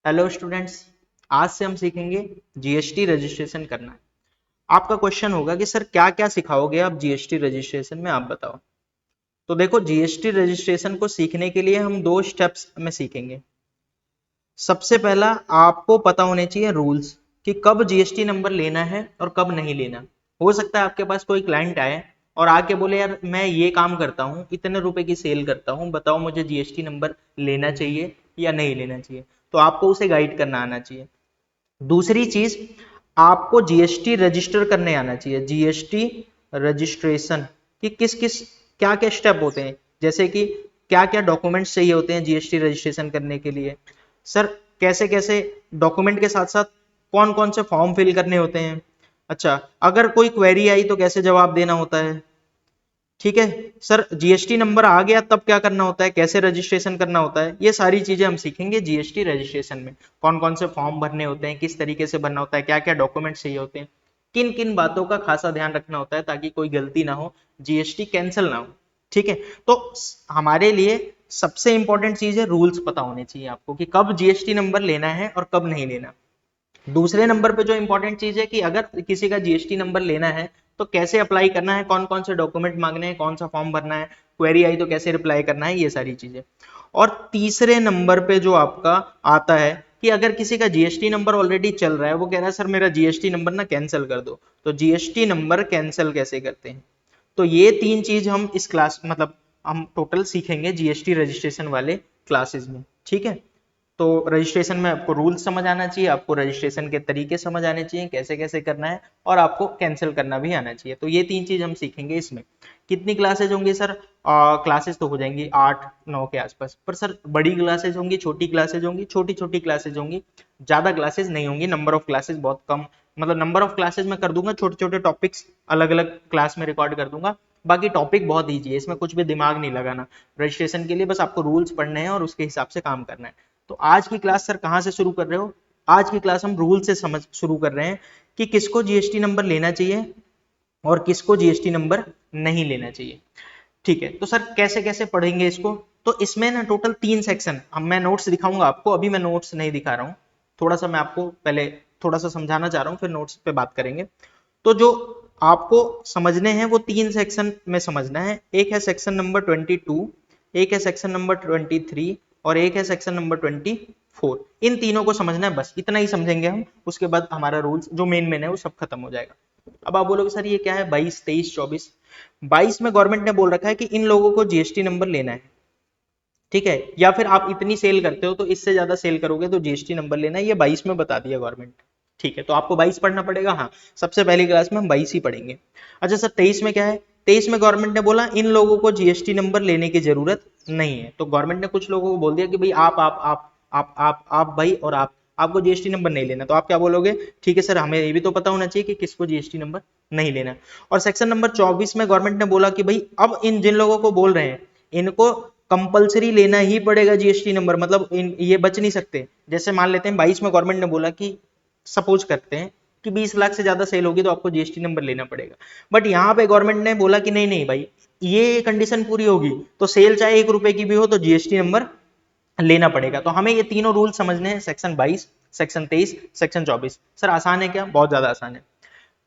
Hello students, आज से हम सीखेंगे जीएसटी रजिस्ट्रेशन करना। आपका क्वेश्चन होगा कि सर क्या क्या सिखाओगे आप जीएसटी रजिस्ट्रेशन में, आप बताओ। तो देखो, जीएसटी रजिस्ट्रेशन को सीखने के लिए हम दो स्टेप्स में सीखेंगे। सबसे पहला, आपको पता होने चाहिए रूल्स कि कब जीएसटी नंबर लेना है और कब नहीं लेना। हो सकता है आपके पास कोई क्लाइंट आए और आके बोले यार मैं ये काम करता हूँ, इतने रुपए की सेल करता हूँ, बताओ मुझे जीएसटी नंबर लेना चाहिए या नहीं लेना चाहिए। तो आपको उसे गाइड करना आना चाहिए। दूसरी चीज, आपको जीएसटी रजिस्टर करने आना चाहिए। जीएसटी रजिस्ट्रेशन कि किस किस क्या क्या स्टेप होते हैं, जैसे कि क्या क्या डॉक्यूमेंट्स चाहिए होते हैं जीएसटी रजिस्ट्रेशन करने के लिए। सर कैसे कैसे डॉक्यूमेंट के साथ साथ कौन कौन से फॉर्म फिल करने होते हैं। अच्छा, अगर कोई क्वेरी आई तो कैसे जवाब देना होता है। ठीक है सर, जीएसटी नंबर आ गया तब क्या करना होता है, कैसे रजिस्ट्रेशन करना होता है, ये सारी चीजें हम सीखेंगे जीएसटी रजिस्ट्रेशन में। कौन कौन से फॉर्म भरने होते हैं, किस तरीके से भरना होता है, क्या क्या डॉक्यूमेंट्स चाहिए होते हैं, किन किन बातों का खासा ध्यान रखना होता है ताकि कोई गलती ना हो, जीएसटी कैंसिल ना हो। ठीक है, तो हमारे लिए सबसे इंपॉर्टेंट चीज है रूल्स पता होने चाहिए आपको कि कब जीएसटी नंबर लेना है और कब नहीं लेना। दूसरे नंबर पे जो इंपॉर्टेंट चीज है कि अगर किसी का जीएसटी नंबर लेना है तो कैसे अप्लाई करना है, कौन कौन से डॉक्यूमेंट मांगने हैं, कौन सा फॉर्म भरना है, क्वेरी आई तो कैसे रिप्लाई करना है, ये सारी चीजें। और तीसरे नंबर पे जो आपका आता है कि अगर किसी का जीएसटी नंबर ऑलरेडी चल रहा है, वो कह रहा है सर मेरा जीएसटी नंबर ना कैंसिल कर दो, तो जीएसटी नंबर कैंसिल कैसे करते हैं। तो ये तीन चीज हम इस क्लास मतलब हम टोटल सीखेंगे जीएसटी रजिस्ट्रेशन वाले क्लासेस में। ठीक है, तो रजिस्ट्रेशन में आपको रूल्स समझ आना चाहिए, आपको रजिस्ट्रेशन के तरीके समझ आने चाहिए, कैसे कैसे करना है, और आपको कैंसिल करना भी आना चाहिए। तो ये तीन चीज हम सीखेंगे इसमें। कितनी क्लासेज होंगी सर? क्लासेस तो हो जाएंगी 8-9 के आसपास, पर सर बड़ी क्लासेज होंगी, छोटी क्लासेज होंगी, छोटी छोटी क्लासेज होंगी, ज्यादा क्लासेज नहीं होंगी। नंबर ऑफ क्लासेज बहुत कम, मतलब नंबर ऑफ क्लासेज मैं कर दूंगा, छोटे छोटे टॉपिक्स अलग अलग क्लास में रिकॉर्ड कर दूंगा। बाकी टॉपिक बहुत ईजी है, इसमें कुछ भी दिमाग नहीं लगाना। रजिस्ट्रेशन के लिए बस आपको रूल्स पढ़ने हैं और उसके हिसाब से काम करना है। तो आज की क्लास सर कहां से शुरू कर रहे हो? आज की क्लास हम रूल से समझ शुरू कर रहे हैं कि किसको जीएसटी नंबर लेना चाहिए और किसको जीएसटी नंबर नहीं लेना चाहिए। ठीक है, तो सर कैसे कैसे पढ़ेंगे इसको? तो इसमें ना टोटल 3 सेक्शन, अब मैं नोट्स दिखाऊंगा आपको, अभी मैं नोट्स नहीं दिखा रहा हूं। थोड़ा सा मैं आपको पहले थोड़ा सा समझाना चाह रहा हूं, फिर नोट्स पे बात करेंगे। तो जो आपको समझने हैं वो 3 सेक्शन में समझना है। एक है सेक्शन नंबर 22, एक है सेक्शन नंबर 23 और एक है सेक्शन नंबर 24। इन तीनों को समझना है, बस इतना ही समझेंगे हम। उसके बाद हमारा रूल्स जो मेन है वो सब खत्म हो जाएगा। अब आप बोलोगे सर ये क्या है 22, 23, 24? 22 में गवर्नमेंट ने बोल रखा है कि इन लोगों को जीएसटी नंबर लेना है। ठीक है, या फिर आप इतनी सेल करते हो तो इससे ज्यादा सेल करोगे तो जीएसटी नंबर लेना है, ये 22 में बता दिया गवर्नमेंट। ठीक है, तो आपको 22 पढ़ना पड़ेगा। हाँ, सबसे पहली क्लास में हम 22 ही पढ़ेंगे। अच्छा सर 23 में क्या है? 23 में गवर्नमेंट ने बोला इन लोगों को जीएसटी नंबर लेने की जरूरत नहीं है। तो गवर्नमेंट ने कुछ लोगों को बोल दिया कि भाई आप भाई और आपको जीएसटी नंबर नहीं लेना। तो आप क्या बोलोगे? ठीक है सर, हमें ये भी तो पता होना चाहिए कि किसको जीएसटी नंबर नहीं लेना। और सेक्शन नंबर 24 में गवर्नमेंट ने बोला कि भाई अब इन जिन लोगों को बोल रहे हैं इनको कंपलसरी लेना ही पड़ेगा जीएसटी नंबर, मतलब ये बच नहीं सकते। जैसे मान लेते हैं 22 में गवर्नमेंट ने बोला कि सपोज करते हैं कि 20 लाख से ज्यादा सेल होगी तो आपको जीएसटी नंबर लेना पड़ेगा। बट यहाँ पे गवर्नमेंट ने बोला कि नहीं नहीं भाई, ये कंडीशन पूरी होगी तो सेल चाहे 1 रुपए की भी हो तो जीएसटी नंबर लेना पड़ेगा। तो हमें ये तीनों रूल समझने हैं, सेक्शन 22, सेक्शन 23, सेक्शन 24। सर आसान है क्या? बहुत ज्यादा आसान है।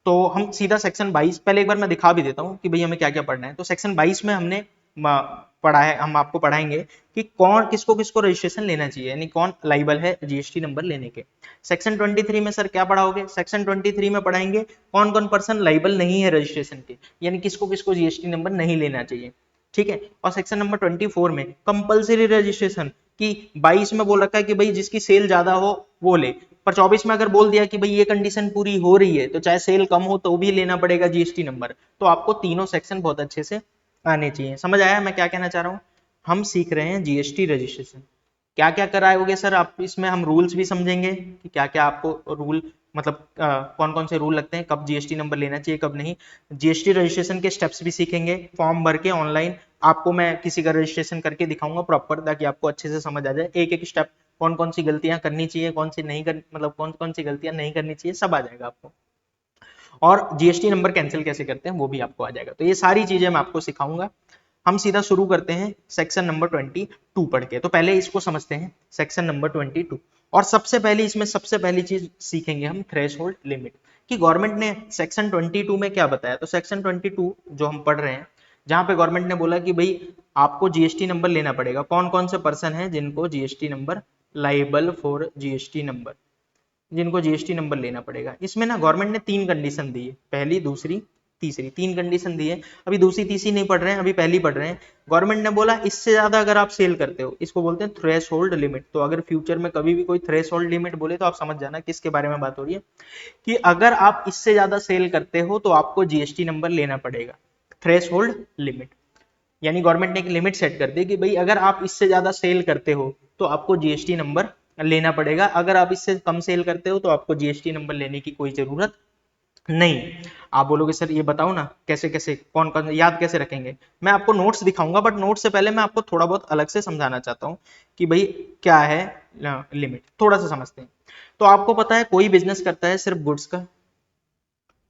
तो हम सीधा सेक्शन 22 पहले एक बार मैं दिखा भी देता हूँ कि भाई हमें क्या क्या पढ़ना है। तो सेक्शन 22 में हमने पढ़ा है, हम आपको पढ़ाएंगे कि कौन किसको किसको रजिस्ट्रेशन लेना चाहिए, यानी कौन लाइबल है जीएसटी नंबर लेने के। सेक्शन 23 में सर क्या पढ़ाओगे? सेक्शन 23 में पढ़ाएंगे कौन कौन पर्सन लाइबल नहीं है रजिस्ट्रेशन के, यानी किसको किसको जीएसटी नंबर नहीं लेना चाहिए। ठीक है, और सेक्शन नंबर 24 में कंपलसरी रजिस्ट्रेशन की 22 में बोल रखा है कि भाई जिसकी सेल ज्यादा हो वो ले, पर 24 में अगर बोल दिया कि भाई ये कंडीशन पूरी हो रही है तो चाहे सेल कम हो तो भी लेना पड़ेगा जीएसटी नंबर। तो आपको तीनों सेक्शन बहुत अच्छे से आने चाहिए। समझ आया मैं क्या कहना चाह रहा हूँ? हम सीख रहे हैं जीएसटी रजिस्ट्रेशन। क्या क्या कराओगे सर आप इसमें? हम रूल्स भी समझेंगे कि क्या क्या आपको रूल मतलब कौन कौन से रूल लगते हैं, कब जीएसटी नंबर लेना चाहिए कब नहीं। जीएसटी रजिस्ट्रेशन के स्टेप्स भी सीखेंगे, फॉर्म भर के ऑनलाइन आपको मैं किसी का रजिस्ट्रेशन करके दिखाऊंगा प्रॉपर, ताकि आपको अच्छे से समझ आ जाए एक एक स्टेप, कौन कौन सी गलतियां करनी चाहिए, कौन सी नहीं कर मतलब कौन कौन सी गलतियां नहीं करनी चाहिए, सब आ जाएगा आपको। और जीएसटी नंबर कैंसिल कैसे करते हैं वो भी आपको आ जाएगा। तो ये सारी चीजें मैं आपको सिखाऊंगा। हम सीधा शुरू करते हैं सेक्शन नंबर 22 पढ़ के। तो पहले इसको समझते हैं, सेक्शन नंबर 22। और सबसे पहली चीज सीखेंगे हम थ्रेशोल्ड लिमिट, कि गवर्नमेंट ने सेक्शन 22 में क्या बताया। तो सेक्शन 22 जो हम पढ़ रहे हैं, जहां पे गवर्नमेंट ने बोला कि भाई आपको जीएसटी नंबर लेना पड़ेगा। कौन कौन से पर्सन है जिनको GST number, liable for GST number, जिनको जीएसटी नंबर लेना पड़ेगा। इसमें ना गवर्नमेंट ने 3 कंडीशन दी है, पहली, दूसरी, तीसरी, 3 कंडीशन दी है। अभी दूसरी तीसरी नहीं पढ़ रहे हैं, अभी पहली पढ़ रहे हैं। गवर्नमेंट ने बोला इससे ज्यादा अगर आप सेल करते हो, इसको बोलते हैं थ्रेश होल्ड लिमिट। तो अगर फ्यूचर में कभी भी कोई थ्रेश होल्ड लिमिट बोले तो आप समझ जाना किसके बारे में बात हो रही है, कि अगर आप इससे ज्यादा सेल करते हो तो आपको जीएसटी नंबर लेना पड़ेगा। थ्रेश होल्ड लिमिट यानी गवर्नमेंट ने एक लिमिट सेट कर दी कि भाई अगर आप इससे ज्यादा सेल करते हो तो आपको जीएसटी नंबर लेना पड़ेगा, अगर आप इससे कम सेल करते हो तो आपको जीएसटी नंबर लेने की कोई जरूरत नहीं। आप बोलोगे सर ये बताओ ना कैसे कैसे, कौन कौन याद कैसे रखेंगे। मैं आपको नोट्स दिखाऊंगा, बट नोट्स से पहले मैं आपको थोड़ा बहुत अलग से समझाना चाहता हूँ कि भाई क्या है लिमिट, थोड़ा सा समझते हैं। तो आपको पता है कोई बिजनेस करता है सिर्फ गुड्स का,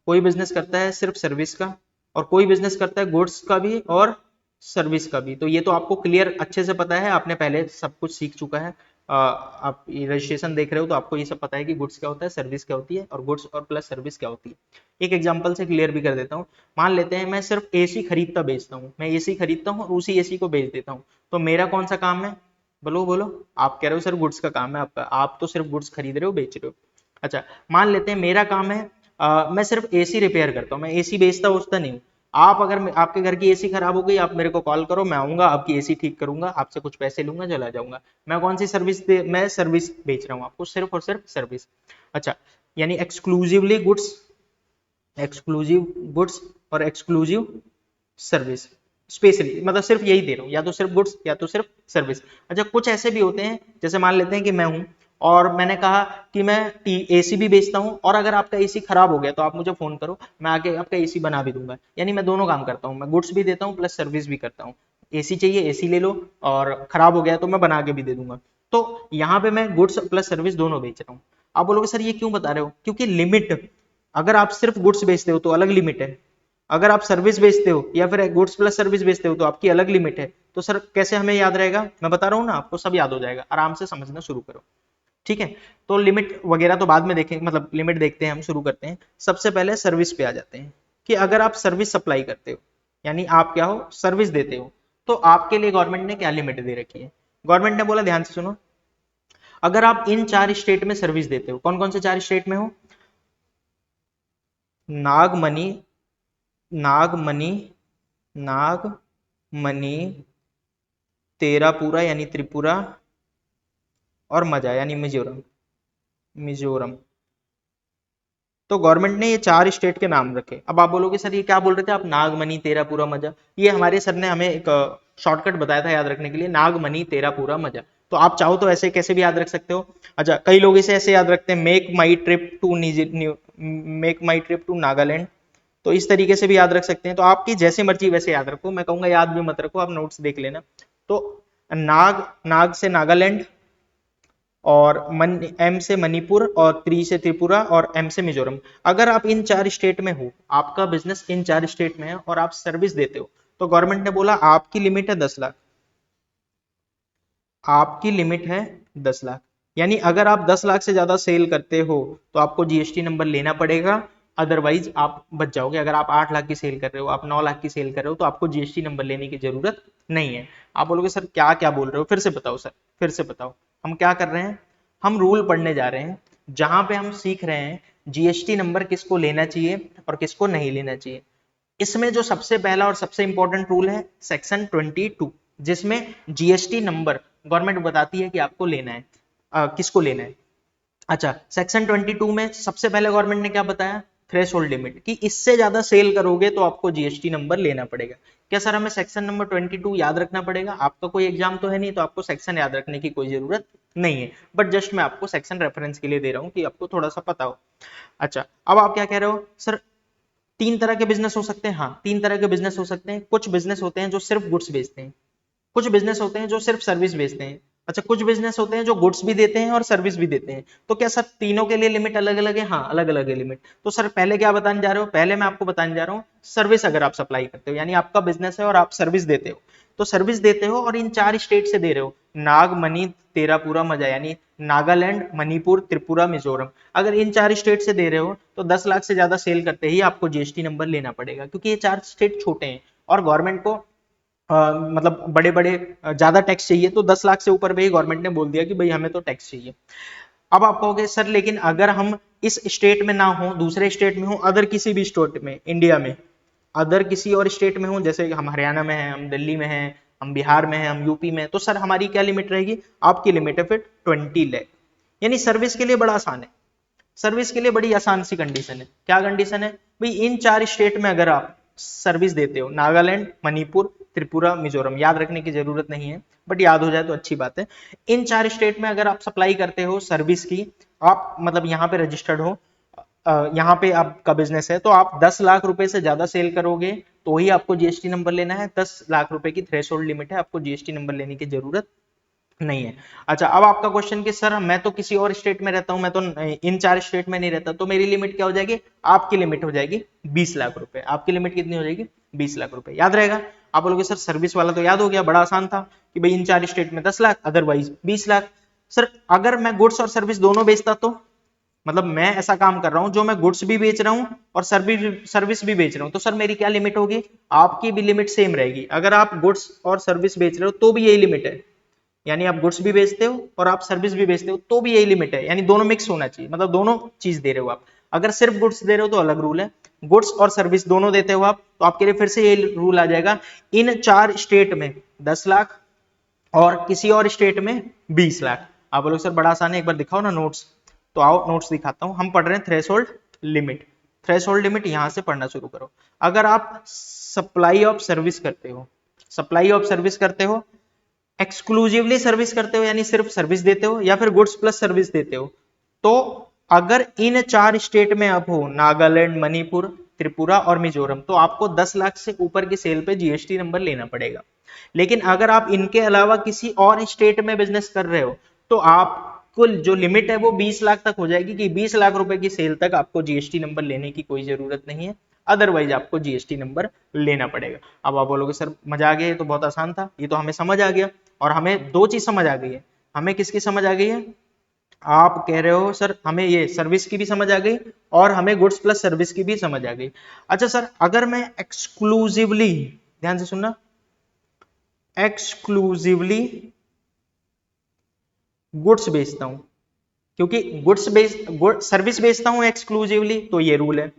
कोई बिजनेस करता है सिर्फ सर्विस का, और कोई बिजनेस करता है गुड्स का भी और सर्विस का भी। तो ये तो आपको क्लियर अच्छे से पता है, आपने पहले सब कुछ सीख चुका है। आप रजिस्ट्रेशन देख रहे हो तो आपको ये सब पता है कि गुड्स क्या होता है, सर्विस क्या होती है, और गुड्स और प्लस सर्विस क्या होती है। एक एग्जांपल से क्लियर भी कर देता हूँ। मान लेते हैं मैं सिर्फ एसी खरीदता बेचता हूँ, मैं एसी खरीदता हूँ और उसी एसी को बेच देता हूँ, तो मेरा कौन सा काम है, बोलो बोलो। आप कह रहे हो सर गुड्स का काम है आपका, आप तो सिर्फ गुड्स खरीद रहे हो, बेच रहे हो। अच्छा, मान लेते हैं मेरा काम है मैं सिर्फ एसी रिपेयर करता हूँ, मैं एसी बेचता उचता नहीं हूँ। आप अगर आपके घर की एसी खराब हो गई, आप मेरे को कॉल करो, मैं आऊंगा आपकी एसी ठीक करूंगा, आपसे कुछ पैसे लूंगा, चला जाऊंगा। मैं कौन सी सर्विस मैं सर्विस बेच रहा हूँ आपको, सिर्फ और सिर्फ सर्विस। अच्छा, यानी एक्सक्लूसिवली गुड्स, एक्सक्लूसिव गुड्स और एक्सक्लूसिव सर्विस, स्पेशली मतलब सिर्फ यही दे रहा हूँ, या तो सिर्फ गुड्स या तो सिर्फ सर्विस। अच्छा, कुछ ऐसे भी होते हैं, जैसे मान लेते हैं कि मैं हूं और मैंने कहा कि मैं एसी भी बेचता हूं, और अगर आपका एसी खराब हो गया तो आप मुझे फोन करो, मैं आके आपका एसी बना भी दूंगा। यानी मैं दोनों काम करता हूं, मैं गुड्स भी देता हूं प्लस सर्विस भी करता हूं। एसी चाहिए एसी ले लो, और खराब हो गया तो मैं बना के भी दे दूंगा। तो यहाँ पे मैं गुड्स प्लस सर्विस दोनों बेच रहा हूँ। आप बोलोगे सर ये क्यों बता रहे हो, क्योंकि लिमिट, अगर आप सिर्फ गुड्स बेचते हो तो अलग लिमिट है, अगर आप सर्विस बेचते हो या फिर गुड्स प्लस सर्विस बेचते हो तो आपकी अलग लिमिट है। तो सर कैसे हमें याद रहेगा, मैं बता रहा हूँ ना आपको, सब याद हो जाएगा, आराम से समझना शुरू करो। ठीक है, तो लिमिट वगैरह तो बाद में देखेंगे, मतलब लिमिट देखते हैं, हम शुरू करते हैं। सबसे पहले सर्विस पे आ जाते हैं, कि अगर आप सर्विस सप्लाई करते हो, यानी आप क्या हो, सर्विस देते हो, तो आपके लिए गवर्नमेंट ने क्या लिमिट दे रखी है। गवर्नमेंट ने बोला, ध्यान से सुनो, अगर आप इन 4 स्टेट में सर्विस देते हो, कौन कौन से 4 स्टेट में हो, नागमणि, नागमणि, नागमणि, तेरापुरा यानी त्रिपुरा, और मजा यानी मिजोरम, मिजोरम। तो गवर्नमेंट ने ये 4 स्टेट के नाम रखे। अब आप बोलोगे सर ये क्या बोल रहे थे आप, नागमणि तेरापुरा मजा। ये हमारे सर ने हमें एक शॉर्टकट बताया था याद रखने के लिए, नागमणि तेरापुरा मजा। तो आप चाहो तो ऐसे कैसे भी याद रख सकते हो। अच्छा, कई लोग इसे ऐसे याद रखते हैं, make my trip to make my trip to Nagaland. तो इस तरीके से भी याद रख सकते हैं, तो आपकी जैसे मर्जी वैसे याद रखो, मैं कहूंगा याद भी मत रखो, आप नोट्स देख लेना। तो नाग, नाग से नागालैंड, और एम से मणिपुर, और त्रि से त्रिपुरा, और एम से मिजोरम। अगर आप इन 4 स्टेट में हो, आपका बिजनेस इन 4 स्टेट में है और आप सर्विस देते हो, तो गवर्नमेंट ने बोला आपकी लिमिट है 10 लाख, आपकी लिमिट है 10 लाख। यानी अगर आप 10 लाख से ज्यादा सेल करते हो तो आपको जीएसटी नंबर लेना पड़ेगा, अदरवाइज आप बच जाओगे। अगर आप 8 लाख की सेल कर रहे हो, आप 9 लाख की सेल कर रहे हो, तो आपको जीएसटी नंबर लेने की जरूरत नहीं है। आप बोलोगे सर क्या क्या बोल रहे हो, फिर से बताओ सर, फिर से बताओ। हम क्या कर रहे हैं, हम रूल पढ़ने जा रहे हैं, जहां पे हम सीख रहे हैं जीएसटी नंबर किसको लेना चाहिए और किसको नहीं लेना चाहिए। इसमें जो सबसे पहला और सबसे इंपॉर्टेंट रूल है सेक्शन 22, जिसमें जीएसटी नंबर गवर्नमेंट बताती है कि आपको लेना है, किसको लेना है। अच्छा, सेक्शन 22 में सबसे पहले गवर्नमेंट ने क्या बताया, थ्रेश होल्ड लिमिट, कि इससे ज्यादा सेल करोगे तो आपको जीएसटी नंबर लेना पड़ेगा। क्या सर हमें सेक्शन नंबर 22 याद रखना पड़ेगा, आपका कोई एग्जाम तो है नहीं, तो आपको सेक्शन याद रखने की कोई जरूरत नहीं है, बट जस्ट मैं आपको सेक्शन रेफरेंस के लिए दे रहा हूं कि आपको थोड़ा सा पता हो। अच्छा, अब आप क्या कह रहे हो सर, 3 तरह के बिजनेस हो सकते हैं। हाँ, 3 तरह के बिजनेस हो सकते हैं। कुछ बिजनेस होते हैं जो सिर्फ गुड्स बेचते हैं, कुछ बिजनेस होते हैं जो सिर्फ सर्विस बेचते हैं। अच्छा, कुछ बिजनेस होते हैं जो गुड्स भी देते हैं और सर्विस भी देते हैं। तो क्या सर तीनों के लिए लिमिट अलग अलग है, हाँ अलग अलग है लिमिट। तो सर पहले क्या बताने जा रहे हो, पहले मैं आपको बताने जा रहा हूँ सर्विस, अगर आप सप्लाई करते हो, यानी आपका बिजनेस है और आप सर्विस देते हो, तो सर्विस देते हो और इन 4 स्टेट से दे रहे हो, नाग मणि तेरा पूरा मजा, यानी नागालैंड, मणिपुर, त्रिपुरा, मिजोरम। अगर इन 4 स्टेट से दे रहे हो तो 10 लाख से ज्यादा सेल करते ही आपको जीएसटी नंबर लेना पड़ेगा, क्योंकि ये 4 स्टेट छोटे हैं और गवर्नमेंट को मतलब बड़े बड़े ज्यादा टैक्स चाहिए, तो 10 लाख से ऊपर पे ही गवर्नमेंट ने बोल दिया कि भाई हमें तो टैक्स चाहिए। अब आप कहोगे सर लेकिन अगर हम इस स्टेट में ना हो, दूसरे स्टेट में हो, अदर किसी भी स्टेट में, इंडिया में अदर किसी और स्टेट में हो, जैसे हम हरियाणा में हैं, हम दिल्ली में हैं, हम बिहार में हैं, हम यूपी में हैं, तो सर हमारी क्या लिमिट रहेगी? आपकी लिमिट है फिर 20 लाख। यानी सर्विस के लिए बड़ा आसान है, सर्विस के लिए बड़ी आसान सी कंडीशन है। क्या कंडीशन है भाई? इन 4 स्टेट में अगर आप सर्विस देते हो, नागालैंड, मणिपुर, त्रिपुरा, मिजोरम, याद रखने की जरूरत नहीं है बट याद हो जाए तो अच्छी बात है। इन 4 स्टेट में अगर आप सप्लाई करते हो सर्विस की, आप मतलब यहाँ पे रजिस्टर्ड हो, यहाँ पे आपका बिजनेस है, तो आप 10 लाख रुपए से ज्यादा सेल करोगे तो ही आपको जीएसटी नंबर लेना है। 10 लाख रुपए की थ्रेशोल्ड लिमिट है, आपको जीएसटी नंबर लेने की जरूरत नहीं है। अच्छा, अब आपका क्वेश्चन कि सर मैं तो किसी और स्टेट में रहता हूं, मैं तो इन 4 स्टेट में नहीं रहता, तो मेरी लिमिट क्या हो जाएगी? आपकी लिमिट हो जाएगी 20 लाख रुपए। आपकी लिमिट कितनी हो जाएगी? 20 लाख रुपए। याद रहेगा? आप बोलोगे सर सर्विस वाला तो याद हो गया, बड़ा आसान था कि भाई इन 4 स्टेट में 10 लाख, अदरवाइज 20 लाख। सर अगर मैं गुड्स और सर्विस दोनों बेचता, तो मतलब मैं ऐसा काम कर रहा हूं जो मैं गुड्स भी बेच रहा हूं और सर्विस भी बेच रहा हूं, तो सर मेरी क्या लिमिट होगी? आपकी भी लिमिट सेम रहेगी। अगर आप गुड्स और सर्विस बेच रहे हो तो भी यही लिमिट है, यानी आप गुड्स भी बेचते हो और आप सर्विस भी बेचते हो तो भी यही लिमिट है, यानी दोनों मिक्स होना चाहिए, मतलब दोनों चीज दे रहे हो आप। अगर सिर्फ गुड्स दे रहे हो तो अलग रूल है, गुड्स और सर्विस दोनों देते हो आप, तो आपके लिए फिर से ये रूल आ जाएगा, इन 4 स्टेट में 10 लाख और किसी और स्टेट में 20 लाख। आप बोलोगे सर बड़ा आसान है, एक बार दिखाओ ना नोट्स। तो आओ नोट्स दिखाता हूं। हम पढ़ रहे हैं थ्रेशोल्ड लिमिट। थ्रेशोल्ड लिमिट यहां से पढ़ना शुरू करो। अगर आप सप्लाई ऑफ सर्विस करते हो, सप्लाई ऑफ सर्विस करते हो, एक्सक्लूसिवली सर्विस करते हो यानी सिर्फ सर्विस देते हो, या फिर गुड्स प्लस सर्विस देते हो, तो अगर इन 4 स्टेट में आप हो, नागालैंड, मणिपुर, त्रिपुरा और मिजोरम, तो आपको 10 लाख से ऊपर की सेल पे जीएसटी नंबर लेना पड़ेगा। लेकिन अगर आप इनके अलावा किसी और स्टेट में बिजनेस कर रहे हो, तो आपको जो लिमिट है वो 20 लाख तक हो जाएगी, कि 20 लाख रुपए की सेल तक आपको जीएसटी नंबर लेने की कोई जरूरत नहीं है, अदरवाइज आपको जीएसटी नंबर लेना पड़ेगा। अब आप बोलोगे सर मजा आ गया, ये तो बहुत आसान था, ये तो हमें समझ आ गया। और हमें दो चीज समझ आ गई है। हमें किसकी समझ आ गई है? आप कह रहे हो सर हमें ये सर्विस की भी समझ आ गई और हमें गुड्स प्लस सर्विस की भी समझ आ गई। अच्छा सर, अगर मैं एक्सक्लूसिवली, ध्यान से सुनना, एक्सक्लूसिवली गुड्स बेचता हूं, क्योंकि सर्विस बेचता हूं एक्सक्लूसिवली तो ये रूल है,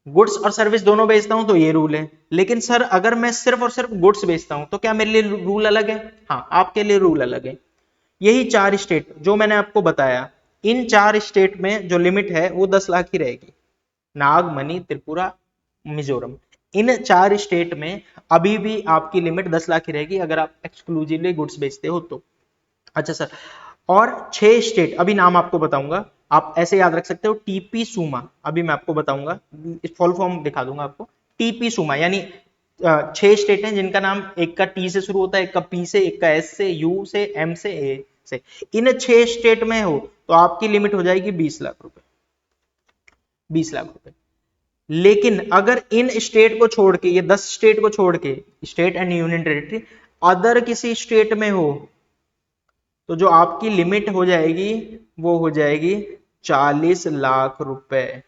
गुड्स और सर्विस दोनों बेचता हूं तो ये रूल है। लेकिन सर अगर मैं सिर्फ और सिर्फ गुड्स बेचता हूं तो क्या मेरे लिए रूल अलग है? हाँ, आपके लिए रूल अलग है। यही 4 स्टेट जो मैंने आपको बताया, इन 4 स्टेट में जो लिमिट है वो 10 लाख ही रहेगी, नाग, मणि, त्रिपुरा, मिजोरम। इन 4 स्टेट में अभी भी आपकी लिमिट 10 लाख ही रहेगी अगर आप एक्सक्लूसिवली गुड्स बेचते हो तो। अच्छा सर, और 6 स्टेट अभी नाम आपको बताऊंगा, आप ऐसे याद रख सकते हो, टीपी सूमा, अभी मैं आपको बताऊंगा, फुल फॉर्म दिखा दूंगा आपको। टीपी सूमा यानी 6 स्टेट हैं जिनका नाम एक का टी से शुरू होता है, एक का पी से, एक का एस से, यू से, एम से, ए से। इन 6 स्टेट में हो तो आपकी लिमिट हो जाएगी 20 लाख रुपए, 20 लाख रुपए। लेकिन अगर इन स्टेट को छोड़ के, ये 10 स्टेट को छोड़ के, state and union territory, other किसी स्टेट में हो, तो जो आपकी लिमिट हो जाएगी वो हो जाएगी 40 लाख रुपए।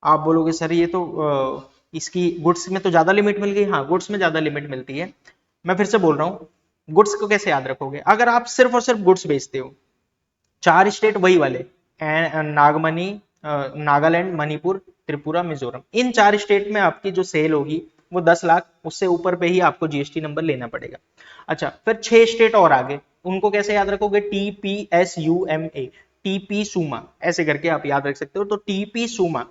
आप बोलोगे सर ये तो इसकी गुड्स में तो ज्यादा लिमिट मिल गई। हाँ, गुड्स में ज्यादा लिमिट मिलती है। मैं फिर से बोल रहा हूँ, गुड्स को कैसे याद रखोगे? अगर आप सिर्फ और सिर्फ गुड्स बेचते हो, 4 स्टेट वही वाले, नागमनी, नागालैंड, मणिपुर, त्रिपुरा, मिजोरम, इन 4 स्टेट में आपकी जो सेल होगी वो 10 लाख, उससे ऊपर पे ही आपको जीएसटी नंबर लेना पड़ेगा। अच्छा, फिर 6 स्टेट और आगे, उनको कैसे याद रखोगे? TPSUMA, टीपी सूमा, ऐसे करके आप याद रख सकते हो। तो टीपी सूमा,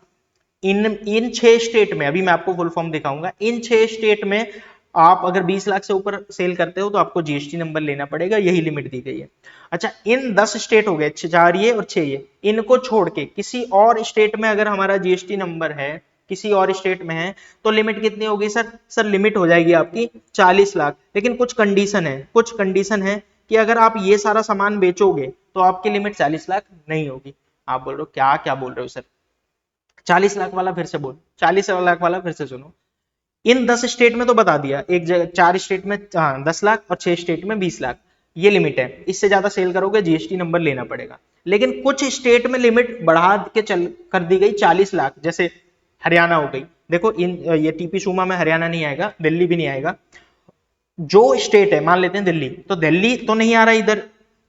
इन 6 स्टेट में, अभी मैं आपको फुल फॉर्म दिखाऊंगा, इन 6 स्टेट में आप अगर 20 लाख से ऊपर सेल करते हो तो आपको जीएसटी नंबर लेना पड़ेगा, यही लिमिट दी गई है। अच्छा, इन 10 स्टेट हो गए, 4 ये और 6 ये, इनको छोड़ के किसी और स्टेट में अगर हमारा जीएसटी नंबर है, किसी और स्टेट में है, तो लिमिट कितनी होगी सर? सर लिमिट हो जाएगी आपकी 40 लाख। लेकिन कुछ कंडीशन है, कुछ कंडीशन है कि अगर आप ये सारा सामान बेचोगे तो आपकी लिमिट 40 लाख नहीं होगी। आप बोल रहे हो क्या क्या बोल रहे हो सर? 40 लाख वाला फिर से बोल, 40 लाख वाला फिर से सुनो। इन 10 स्टेट में तो बता दिया, एक जगह 4 स्टेट में 10 लाख और 6 स्टेट में 20 लाख, ये लिमिट है, इससे ज्यादा सेल करोगे जीएसटी नंबर लेना पड़ेगा। लेकिन कुछ स्टेट में लिमिट बढ़ा के चल कर दी गई 40 लाख, जैसे हरियाणा हो गई। देखो इन ये टीपी सूमा में हरियाणा नहीं आएगा, दिल्ली भी नहीं आएगा। जो स्टेट है, मान लेते हैं दिल्ली, तो दिल्ली तो नहीं आ रहा इधर,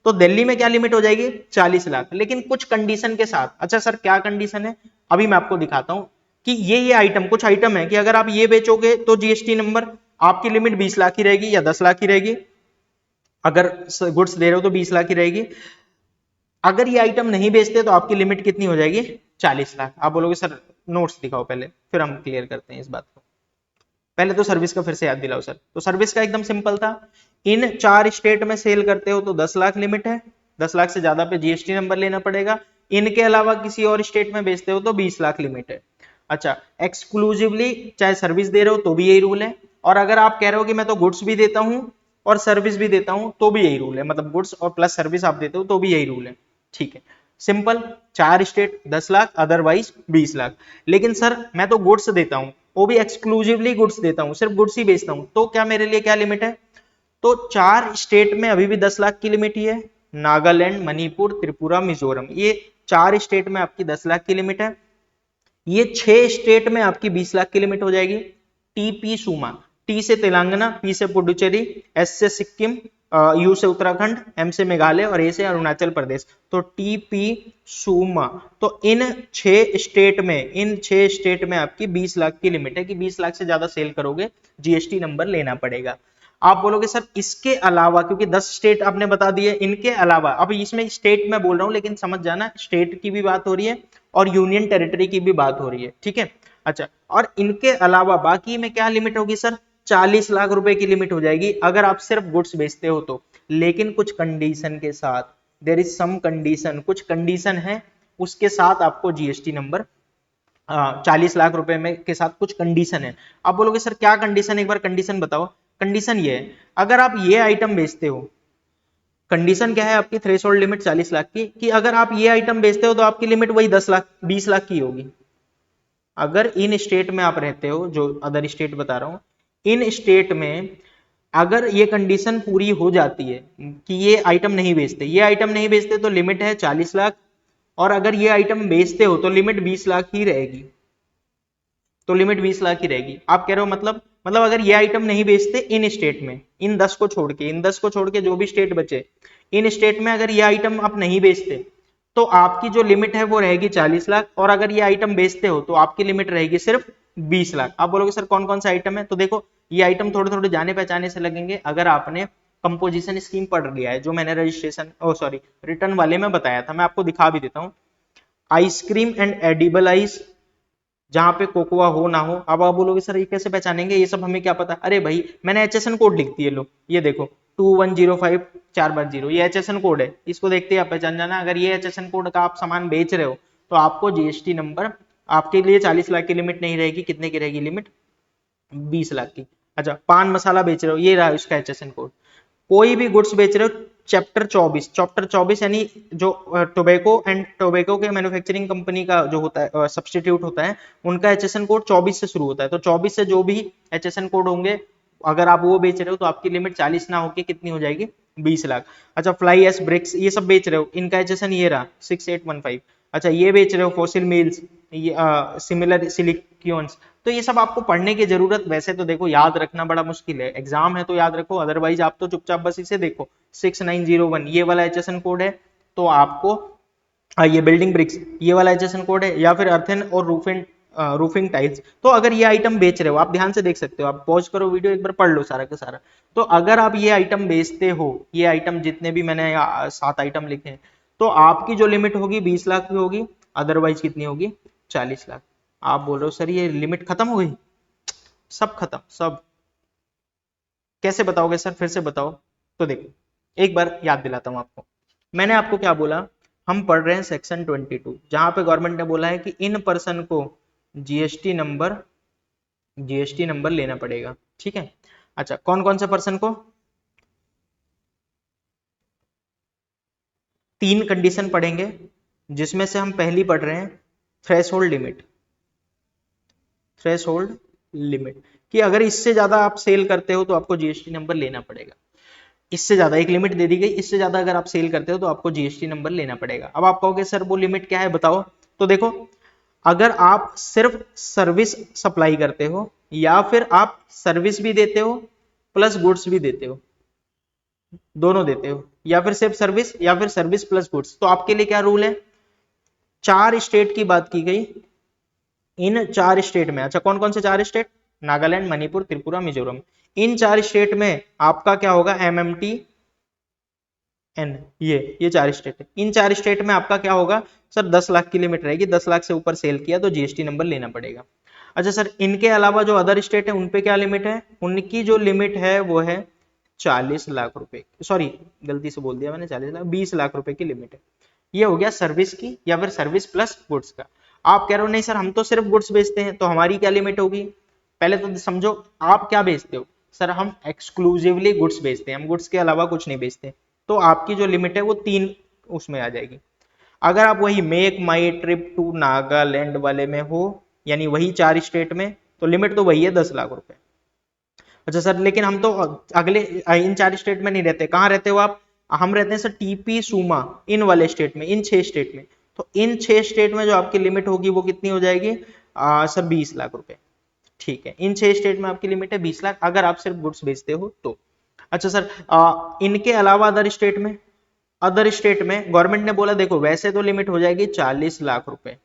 तो दिल्ली में क्या लिमिट हो जाएगी 40 लाख, लेकिन कुछ कंडीशन के साथ। अच्छा सर क्या कंडीशन है, अभी मैं आपको दिखाता हूं कि ये आइटम, कुछ आइटम है कि अगर आप ये बेचोगे तो जीएसटी नंबर आपकी लिमिट 20 लाख की रहेगी या 10 लाख की रहेगी, अगर गुड्स दे रहे हो तो 20 लाख की रहेगी। अगर ये आइटम नहीं बेचते तो आपकी लिमिट कितनी हो जाएगी 40 लाख। आप बोलोगे सर नोट्स दिखाओ पहले, फिर हम क्लियर करते हैं इस बात को। पहले तो सर्विस का फिर से याद दिलाओ सर। तो सर्विस का एकदम सिंपल था, इन 4 स्टेट में सेल करते हो तो 10 लाख लिमिट है, 10 लाख से ज्यादा पे जीएसटी नंबर लेना पड़ेगा। इनके अलावा किसी और स्टेट में बेचते हो तो 20 लाख लिमिट है। अच्छा, एक्सक्लूसिवली चाहे सर्विस दे रहे हो तो भी यही रूल है, और अगर आप कह रहे हो कि मैं तो गुड्स भी देता हूं और सर्विस भी देता हूं तो भी यही रूल है, मतलब गुड्स और प्लस सर्विस आप देते हो तो भी यही रूल है। ठीक है, simple, 4 state 10 lakh, otherwise 20 lakh. लेकिन सर मैं तो गुड्स देता हूं, वो भी एक्सक्लूसिवली गुड्स देता हूं, सिर्फ गुड्स ही बेचता हूं, तो क्या मेरे लिए क्या लिमिट है, तो 4 स्टेट में अभी भी 10 लाख की लिमिट ही है, नागालैंड, मणिपुर, त्रिपुरा, मिजोरम, ये 4 स्टेट में आपकी 10 लाख की लिमिट है। ये 6 स्टेट में आपकी 20 लाख की लिमिट हो जाएगी। टीपी सूमा, टी से तेलंगाना, पी से पुडुचेरी, एस से सिक्किम, यू से उत्तराखंड, एम से मेघालय और ए से अरुणाचल प्रदेश। तो टीपी सूमा, तो इन 6 स्टेट में आपकी 20 लाख की लिमिट है कि 20 लाख से ज्यादा सेल करोगे जीएसटी नंबर लेना पड़ेगा। आप बोलोगे सर इसके अलावा, क्योंकि 10 स्टेट आपने बता दिए, इनके अलावा, अब इसमें स्टेट में बोल रहा हूं लेकिन समझ जाना स्टेट की भी बात हो रही है और यूनियन टेरिटरी की भी बात हो रही है, ठीक है। अच्छा, और इनके अलावा बाकी में क्या लिमिट होगी सर, 40 लाख रुपए की लिमिट हो जाएगी अगर आप सिर्फ गुड्स बेचते हो तो, लेकिन कुछ कंडीशन के साथ, देयर इज सम कंडीशन, कुछ कंडीशन है, उसके साथ आपको जीएसटी नंबर 40 लाख रुपए में के साथ कुछ कंडीशन है। आप बोलोगे सर क्या कंडीशन, एक बार कंडीशन बताओ। कंडीशन ये है, अगर आप ये आइटम बेचते हो, कंडीशन क्या है आपकी थ्रेशोल्ड लिमिट 40 लाख की, कि अगर आप ये आइटम बेचते हो तो आपकी लिमिट वही 10 लाख 20 लाख की होगी। अगर इन स्टेट में आप रहते हो, जो अदर स्टेट बता रहा हूं, इन स्टेट में अगर ये कंडीशन पूरी हो जाती है कि ये आइटम नहीं बेचते, ये आइटम नहीं बेचते तो लिमिट है 40 लाख, और अगर ये आइटम बेचते हो तो लिमिट 20 लाख ही रहेगी, तो लिमिट 20 लाख ही रहेगी। आप कह रहे हो मतलब अगर ये आइटम नहीं बेचते इन स्टेट में, इन 10 को छोड़ के, इन 10 को छोड़ के जो भी स्टेट बचे, इन स्टेट में अगर ये आइटम आप नहीं बेचते तो आपकी जो लिमिट है वो रहेगी 40 लाख, और अगर ये आइटम बेचते हो तो आपकी लिमिट रहेगी सिर्फ 20 लाख। आप बोलोगे सर कौन कौन सा आइटम है, तो देखो ये आइटम थोड़े थोड़े जाने पहचाने से लगेंगे अगर आपने कंपोजिशन स्कीम पढ़ लिया है, जो मैंने रजिस्ट्रेशन सॉरी रिटर्न वाले में बताया था। मैं आपको दिखा भी देता हूँ, आइसक्रीम एंड एडिबल आइस, जहां पे कोकोआ हो ना हो। अब आप बोलोगे सर ये कैसे पहचानेंगे, ये सब हमें क्या पता। अरे भाई मैंने एचएसएन कोड लिख दिए, लो ये देखो 2105410, ये एचएसएन कोड है, इसको देखते ही आप पहचान जाना। अगर ये एचएसएन कोड का आप सामान बेच रहे हो तो आपको जीएसटी नंबर, आपके लिए 40 लाख की लिमिट नहीं रहेगी, कितने की रहेगी लिमिट, 20 लाख की। अच्छा, पान मसाला बेच रहे हो, ये रहा उसका एचएसएन कोड। कोई भी गुड्स बेच रहे हो, चैप्टर 24 यानी जो टोबैको एंड टोबैको के मैन्युफैक्चरिंग कंपनी का जो होता है सब्सटीट्यूट होता है, उनका एचएसएन कोड 24 से शुरू होता है, तो 24 से जो भी एचएसएन कोड होंगे अगर आप वो बेच रहे हो तो आपकी लिमिट 40 ना होकर कितनी हो जाएगी 20 लाख। अच्छा, फ्लाई एस ब्रिक्स ये सब बेच रहे हो, इनका एचएसएन ये रहा 6815। अच्छा, ये बेच रहे हो फॉसिल मिल्स, ये सिमिलर सिलिकॉन्स, तो ये सब आपको पढ़ने की जरूरत, वैसे तो देखो याद रखना बड़ा मुश्किल है, एग्जाम है तो याद रखो, अदरवाइज आप तो चुपचाप बस इसे देखो 6901 ये वाला एचएसएन कोड है, तो आपको ये बिल्डिंग ब्रिक्स ये वाला एचएसएन कोड है, या फिर अर्थन और रूफिंग टाइल्स। तो अगर ये आइटम बेच रहे हो, आप ध्यान से देख सकते हो, आप पॉज करो वीडियो एक बार पढ़ लो सारा का सारा। तो अगर आप ये आइटम बेचते हो, ये आइटम जितने भी मैंने 7 आइटम लिखे हैं, तो आपकी जो लिमिट होगी 20 लाख की होगी, अदरवाइज कितनी होगी 40 लाख। आप बोल रहे हो सर ये लिमिट खत्म हो गई, सब खत्म सब, कैसे बताओगे सर फिर से बताओ। तो देखो एक बार याद दिलाता हूं आपको, मैंने आपको क्या बोला, हम पढ़ रहे हैं सेक्शन 22, जहां पे गवर्नमेंट ने बोला है कि इन पर्सन को जीएसटी नंबर लेना पड़ेगा, ठीक है। अच्छा, कौन कौन से पर्सन को, 3 कंडीशन पढ़ेंगे, जिसमें से हम पहली पढ़ रहे हैं थ्रेशोल्ड लिमिट। कि अगर इससे ज्यादा आप सेल करते हो तो आपको जीएसटी नंबर लेना पड़ेगा। इससे ज्यादा एक लिमिट दे दी गई, इससे ज्यादा अगर आप सेल करते हो तो आपको जीएसटी नंबर लेना पड़ेगा। अब आप कहोगे सर वो लिमिट क्या है बताओ, तो देखो अगर आप सिर्फ सर्विस सप्लाई करते हो या फिर आप सर्विस भी देते हो प्लस गुड्स भी देते हो, दोनों देते हो, या फिर सिर्फ सर्विस या फिर सर्विस प्लस गुड्स, तो आपके लिए क्या रूल है, 4 स्टेट की बात की गई। इन 4 स्टेट में, अच्छा कौन कौन से 4 स्टेट, नागालैंड, मणिपुर, त्रिपुरा, मिजोरम, इन 4 स्टेट में आपका क्या होगा, एमएमटी एन, ये 4 स्टेट है। इन 4 स्टेट में आपका क्या होगा सर, 10 लाख की लिमिट रहेगी, 10 लाख से ऊपर सेल किया तो जीएसटी नंबर लेना पड़ेगा। अच्छा सर इनके अलावा जो अदर स्टेट है उनपे क्या लिमिट है, उनकी जो लिमिट है वो है 40 लाख रुपए, सॉरी गलती से बोल दिया मैंने 40 लाख, 20 लाख रुपए की लिमिट है। ये हो गया सर्विस की या फिर सर्विस प्लस गुड्स का। आप कह रहे हो नहीं सर हम तो सिर्फ गुड्स बेचते हैं, तो हमारी क्या लिमिट होगी, पहले तो समझो आप क्या बेचते हो, सर हम एक्सक्लूसिवली गुड्स बेचते हैं, हम गुड्स के अलावा कुछ नहीं बेचते, तो आपकी जो लिमिट है वो 3 उसमें आ जाएगी। अगर आप वही make my trip to Nagaland वाले में हो, यानी वही 4 स्टेट में, तो लिमिट तो वही है 10 लाख रुपए। अच्छा सर लेकिन हम तो अगले इन 4 स्टेट में नहीं रहते, कहाँ रहते हो आप, हम रहते हैं सर टीपी सूमा इन वाले स्टेट में, इन 6 स्टेट में, तो इन 6 स्टेट में जो आपकी लिमिट होगी वो कितनी हो जाएगी, सर 20 लाख रुपए। ठीक है, इन 6 स्टेट में आपकी लिमिट है 20 लाख अगर आप सिर्फ गुड्स बेचते हो तो। अच्छा सर इनके अलावा अदर स्टेट में गवर्नमेंट ने बोला देखो वैसे तो लिमिट हो जाएगी 40 लाख रुपए,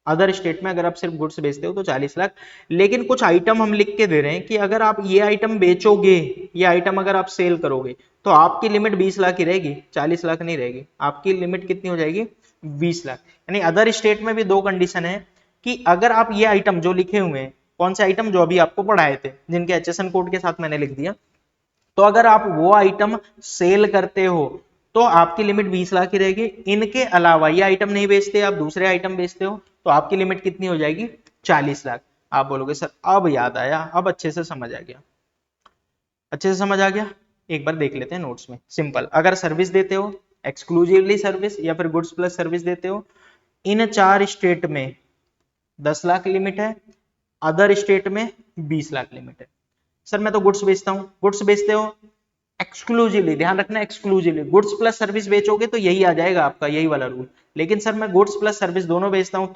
अदर स्टेट में अगर आप सिर्फ गुड्स बेचते हो तो 40 लाख, लेकिन कुछ आइटम हम लिख के दे रहे हैं कि अगर आप ये आइटम बेचोगे, ये आइटम अगर आप सेल करोगे तो आपकी लिमिट 20 लाख ही रहेगी, 40 लाख नहीं रहेगी, आपकी लिमिट कितनी हो जाएगी 20 लाख। यानी अदर स्टेट में भी 2 कंडीशन है कि अगर आप ये आइटम जो लिखे हुए हैं, कौन से आइटम जो अभी आपको पढ़ाए थे जिनके एचएसएन कोड के साथ मैंने लिख दिया, तो अगर आप वो आइटम सेल करते हो तो आपकी लिमिट 20 लाख की रहेगी। इनके अलावा ये आइटम नहीं बेचते, आप दूसरे आइटम बेचते हो तो आपकी लिमिट कितनी हो जाएगी 40 लाख। आप बोलोगे सर अब याद आया, अब अच्छे से समझ आ गया, अच्छे से समझ आ गया। एक बार देख लेते हैं नोट्स में, सिंपल, अगर सर्विस देते हो एक्सक्लूसिवली सर्विस या फिर गुड्स प्लस सर्विस देते हो, इन 4 स्टेट में 10 लाख लिमिट है, अदर स्टेट में 20 लाख लिमिट है। सर मैं तो गुड्स बेचता हूं, गुड्स बेचते हो एक्सक्लूसिवली, ध्यान रखना एक्सक्लूसिवली, गुड्स प्लस सर्विस बेचोगे तो यही आ जाएगा आपका, यही वाला रूल। लेकिन सर मैं गुड्स प्लस सर्विस दोनों बेचता हूं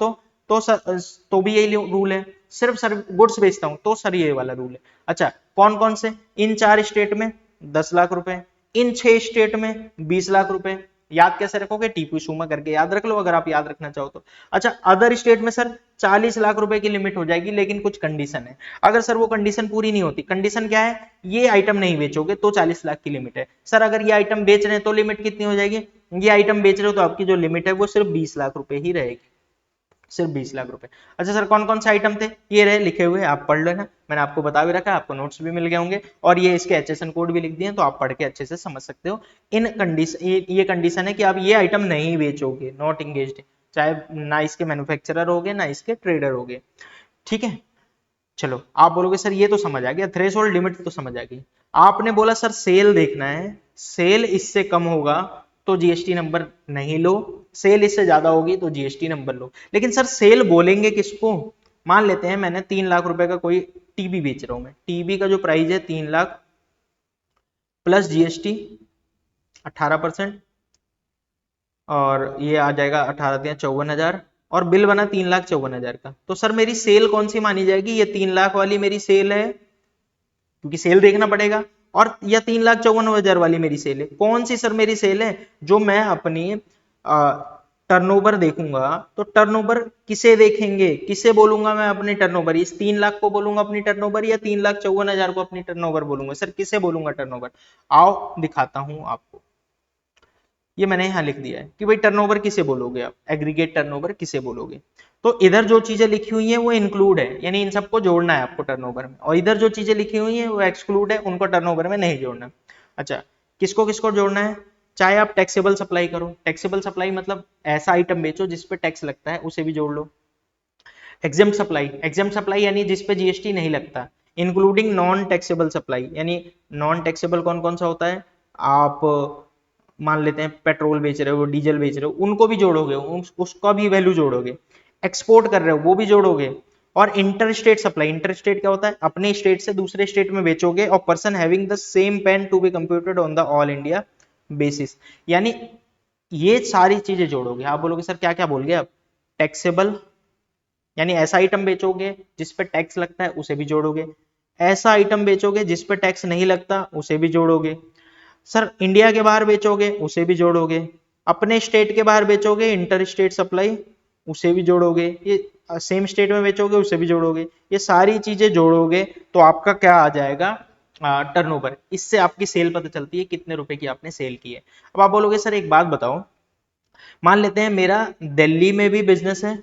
तो सर तो भी यही रूल है, सिर्फ गुड्स बेचता हूं तो सर ये वाला रूल है। अच्छा कौन कौन से, इन 4 स्टेट में 10 लाख रुपए, इन 6 स्टेट में 20 लाख रुपए। याद कैसे रखोगे, टीपू सुमा करके याद रख लो अगर आप याद रखना चाहो तो। अच्छा अदर स्टेट में सर 40 लाख रुपए की लिमिट हो जाएगी, लेकिन कुछ कंडीशन है, अगर सर वो कंडीशन पूरी नहीं होती, कंडीशन क्या है, ये आइटम नहीं बेचोगे तो 40 लाख की लिमिट है। सर अगर ये आइटम बेच रहे हैं तो लिमिट कितनी हो जाएगी, ये आइटम बेच रहे हो तो आपकी जो लिमिट है वो सिर्फ 20 लाख रुपए ही रहेगी, सिर्फ 20 लाख रुपए। अच्छा सर कौन कौन से आइटम थे, ये रहे लिखे हुए, आप पढ़ लेना, मैंने आपको बता भी रखा है, आपको नोट्स भी मिल गए होंगे और ये इसके एचएसएन कोड भी लिख दिए तो आप पढ़ के अच्छे से समझ सकते हो। इन कंडीशन, ये कंडीशन है कि आप ये आइटम नहीं बेचोगे, नॉट इंगेज्ड, चाहे ना इसके मैन्युफैक्चरर होगे ना इसके ट्रेडर होगे। ठीक है, चलो आप बोलोगे सर ये तो समझ आ गया, थ्रेशोल्ड लिमिट तो समझ आ गई। आपने बोला सर सेल देखना है, सेल इससे कम होगा तो जीएसटी नंबर नहीं लो, सेल इससे ज्यादा होगी तो जीएसटी नंबर लो। लेकिन सर सेल बोलेंगे किसको, मान लेते हैं मैंने 3 लाख रुपए का कोई टीवी बेच रहा हूं मैं, टीवी का जो प्राइस है 3 लाख प्लस जीएसटी 18%, और ये आ जाएगा 18 54,000, और बिल बना 3,54,000 का, तो सर मेरी सेल कौन सी मानी जाएगी, ये 3 लाख वाली मेरी सेल है क्योंकि सेल देखना पड़ेगा, और या 3,54,000 वाली मेरी सेल है, कौन सी सर मेरी सेल है, जो मैं अपनी टर्नओवर देखूंगा, तो टर्नओवर किसे देखेंगे, किसे बोलूंगा मैं अपनी टर्नओवर, इस 3 लाख को बोलूंगा अपनी टर्नओवर या 3,54,000 को अपनी टर्नओवर बोलूंगा, सर किसे बोलूंगा टर्नओवर, आओ दिखाता हूं आपको। ये मैंने यहां लिख दिया है कि भाई टर्नओवर किसे बोलोगे आप, एग्रीगेट टर्नओवर किसे बोलोगे, तो इधर जो चीजें लिखी हुई हैं वो इंक्लूड है, यानी इन सबको जोड़ना है आपको टर्नओवर में, और इधर जो चीजें लिखी हुई हैं वो एक्सक्लूड है, उनको टर्नओवर में नहीं जोड़ना। अच्छा किसको किसको जोड़ना है, चाहे आप टैक्सेबल सप्लाई करो, टैक्सेबल सप्लाई मतलब ऐसा आइटम बेचो जिसपे टैक्स लगता है उसे भी जोड़ लो। एग्जाम सप्लाई यानी जिसपे जीएसटी नहीं लगता, इंक्लूडिंग नॉन टैक्सेबल सप्लाई, यानी नॉन टैक्सेबल कौन कौन सा होता है, आप मान लेते हैं पेट्रोल बेच रहे हो, डीजल बेच रहे हो, उनको भी जोड़ोगे, उसका भी वैल्यू जोड़ोगे, एक्सपोर्ट कर रहे हो वो भी जोड़ोगे, और inter state supply, inter state क्या होता है, अपने स्टेट से दूसरे स्टेट में बेचोगे, और person having the same PAN to be computed on the all India basis, यानी ये सारी चीजें जोड़ोगे। आप बोलोगे सर क्या क्या बोल गए आप, टैक्सेबल यानी ऐसा आइटम बेचोगे जिस पे टैक्स लगता है उसे भी जोड़ोगे, ऐसा आइटम बेचोगे जिस पे टैक्स नहीं लगता उसे भी जोड़ोगे, सर इंडिया के बाहर बेचोगे उसे भी जोड़ोगे, अपने स्टेट के बाहर बेचोगे इंटर स्टेट सप्लाई उसे भी जोड़ोगे, ये सेम स्टेट में बेचोगे उसे भी जोड़ोगे, ये सारी चीजें जोड़ोगे तो आपका क्या आ जाएगा, टर्नओवर। इससे आपकी सेल पता चलती है कितने रुपए की आपने सेल की है। अब आप बोलोगे सर एक बात बताओ, मान लेते हैं मेरा दिल्ली में भी बिजनेस है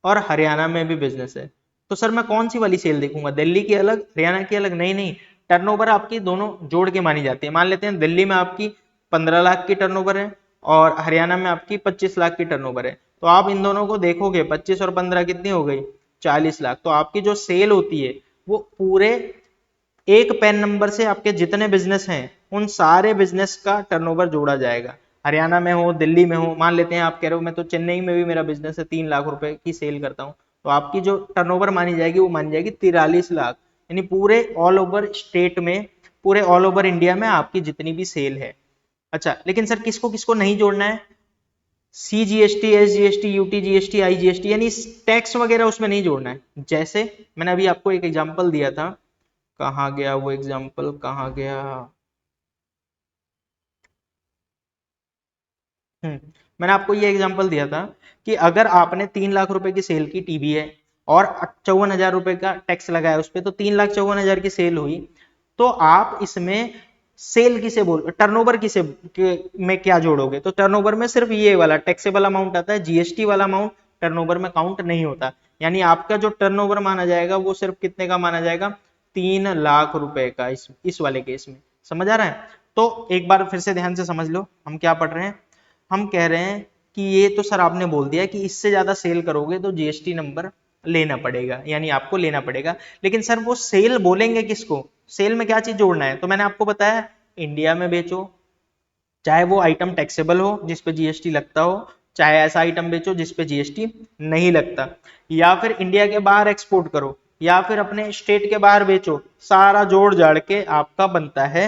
और हरियाणा में भी बिजनेस है, तो सर मैं कौन सी वाली सेल देखूंगा, दिल्ली की अलग हरियाणा की अलग, नहीं नहीं, टर्नओवर आपकी दोनों जोड़ के मानी जाती है। मान लेते हैं दिल्ली में आपकी 15 लाख की टर्नओवर है और हरियाणा में आपकी 25 लाख की टर्नओवर है, तो आप इन दोनों को देखोगे 25 और 15 कितनी हो गई, 40 लाख। तो आपकी जो सेल होती है वो पूरे एक पैन नंबर से आपके जितने बिजनेस हैं उन सारे बिजनेस का टर्नओवर जोड़ा जाएगा। हरियाणा में हो दिल्ली में हो, मान लेते हैं आप कह रहे हो मैं तो चेन्नई में भी मेरा बिजनेस है 3 लाख रुपए की सेल करता हूँ, तो आपकी जो टर्नओवर मानी जाएगी वो मानी जाएगी 43 लाख, यानी पूरे ऑल ओवर स्टेट में, पूरे ऑल ओवर इंडिया में आपकी जितनी भी सेल है। अच्छा लेकिन सर किसको किसको नहीं जोड़ना है, CGST SGST UT GST IGST यानी टैक्स वगैरह उसमें नहीं जोड़ना है। जैसे मैंने अभी आपको एक एग्जांपल दिया था, कहाँ गया वो एग्जाम्पल, कहाँ गया, मैंने आपको ये एग्जांपल दिया था कि अगर आपने 3 लाख रुपए की सेल की टीवी है और 54,000 रुपए का टैक्स लगाया उस पर, तो 3,54,000 की सेल हुई, तो आप इसमें सेल किसे बोल, टर्नओवर किसे में क्या जोड़ोगे, तो टर्नओवर में सिर्फ ये वाला टैक्सेबल अमाउंट आता है, जीएसटी वाला अमाउंट टर्नओवर में काउंट नहीं होता, यानी आपका जो टर्नओवर माना जाएगा वो सिर्फ कितने का माना जाएगा, 3 लाख रुपए का, इस वाले केस में। समझ आ रहा है? तो एक बार फिर से ध्यान से समझ लो हम क्या पढ़ रहे हैं। हम कह रहे हैं कि ये तो सर आपने बोल दिया कि इससे ज्यादा सेल करोगे तो जीएसटी नंबर लेना पड़ेगा, यानी आपको लेना पड़ेगा, लेकिन सर वो सेल बोलेंगे किसको, सेल में क्या चीज जोड़ना है, तो मैंने आपको बताया इंडिया में बेचो चाहे वो आइटम टैक्सेबल हो जिस पे जीएसटी लगता हो, चाहे ऐसा आइटम बेचो जिस पे जीएसटी नहीं लगता, या फिर इंडिया के बाहर एक्सपोर्ट करो या फिर अपने स्टेट के बाहर बेचो, सारा जोड़ जाड़ के आपका बनता है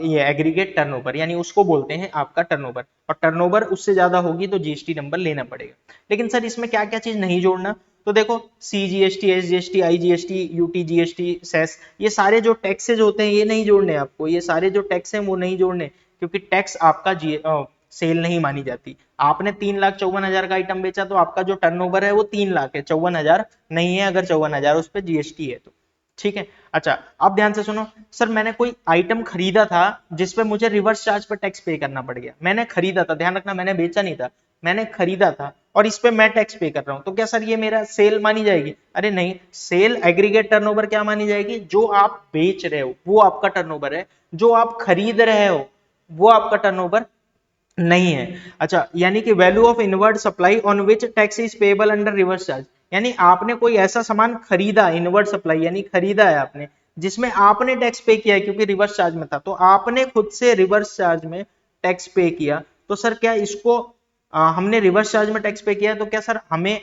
ये एग्रीगेट टर्नओवर, यानी उसको बोलते हैं आपका टर्नओवर, और टर्नओवर उससे ज्यादा होगी तो जीएसटी नंबर लेना पड़ेगा। लेकिन सर इसमें क्या क्या चीज नहीं जोड़ना, तो देखो CGST SGST IGST UT GST cess, ये सारे जो टैक्सेज होते हैं ये नहीं जोड़ने आपको, ये सारे जो टैक्स हैं वो नहीं जोड़ने, क्योंकि टैक्स आपका सेल नहीं मानी जाती। आपने 3,54,000 का आइटम बेचा तो आपका जो टर्नओवर है वो 3 लाख है, 54,000 नहीं है, अगर 54,000 उस पर जीएसटी है तो। ठीक है, अच्छा अब ध्यान से सुनो, सर मैंने कोई आइटम खरीदा था जिसपे मुझे रिवर्स चार्ज पर टैक्स पे करना पड़ गया, मैंने खरीदा था, ध्यान रखना मैंने बेचा नहीं था, मैंने खरीदा था और इस पे मैं टैक्स पे कर रहा हूं, तो क्या सर ये मेरा सेल मानी जाएगी, अरे नहीं, सेल एग्रीगेट टर्नओवर क्या मानी जाएगी, जो आप बेच रहे हो वो आपका टर्नओवर है, जो आप खरीद रहे हो वो आपका टर्नओवर नहीं है। अच्छा यानी कि value of inward supply on which tax is payable under reverse charge, यानी आपने कोई ऐसा सामान खरीदा, इनवर्ड सप्लाई यानी खरीदा है आपने जिसमें आपने टैक्स पे किया है क्योंकि रिवर्स चार्ज में था, तो आपने खुद से रिवर्स चार्ज में टैक्स पे किया, तो सर क्या इसको हमने रिवर्स चार्ज में टैक्स पे किया तो क्या सर हमें